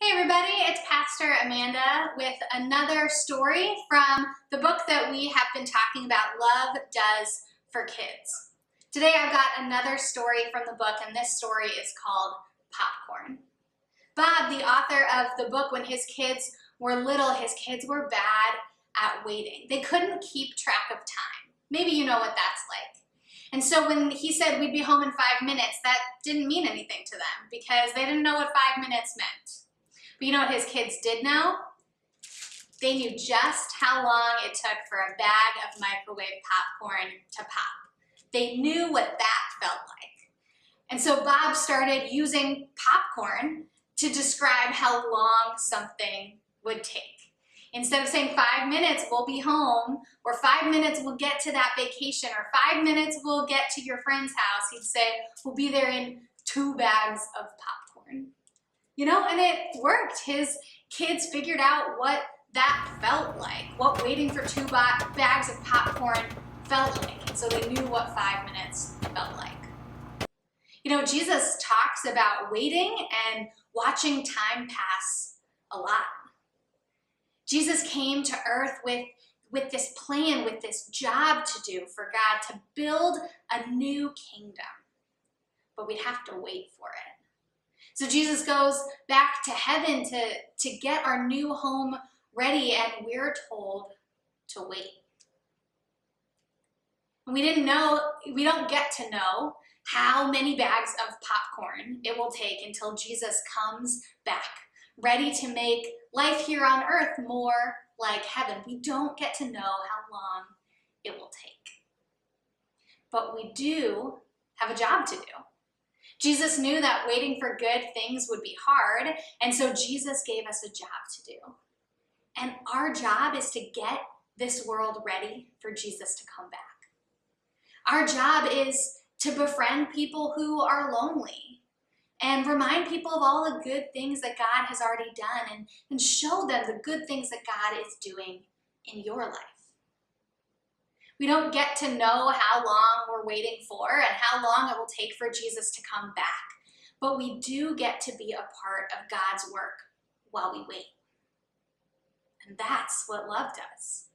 Hey everybody, it's Pastor Amanda with another story from the book that we have been talking about, Love Does for Kids. Today I've got another story from the book, and this story is called Popcorn. Bob, the author of the book, when his kids were little, his kids were bad at waiting. They couldn't keep track of time. Maybe you know what that's like. And so when he said we'd be home in 5 minutes, that didn't mean anything to them because they didn't know what 5 minutes meant. But you know what his kids did know? They knew just how long it took for a bag of microwave popcorn to pop. They knew what that felt like. And so Bob started using popcorn to describe how long something would take. Instead of saying 5 minutes, we'll be home, or 5 minutes, we'll get to that vacation, or 5 minutes, we'll get to your friend's house, he'd say, we'll be there in 2 bags of popcorn. You know, and it worked. His kids figured out what that felt like, what waiting for 2 bags of popcorn felt like. And so they knew what 5 minutes felt like. You know, Jesus talks about waiting and watching time pass a lot. Jesus came to earth with this plan, with this job to do for God to build a new kingdom. But we'd have to wait for it. So Jesus goes back to heaven to get our new home ready, and we're told to wait. And we don't get to know how many bags of popcorn it will take until Jesus comes back, ready to make life here on earth more like heaven. We don't get to know how long it will take. But we do have a job to do. Jesus knew that waiting for good things would be hard, and so Jesus gave us a job to do. And our job is to get this world ready for Jesus to come back. Our job is to befriend people who are lonely and remind people of all the good things that God has already done and show them the good things that God is doing in your life. We don't get to know how long we're waiting for and how long it will take for Jesus to come back, but we do get to be a part of God's work while we wait. And that's what love does.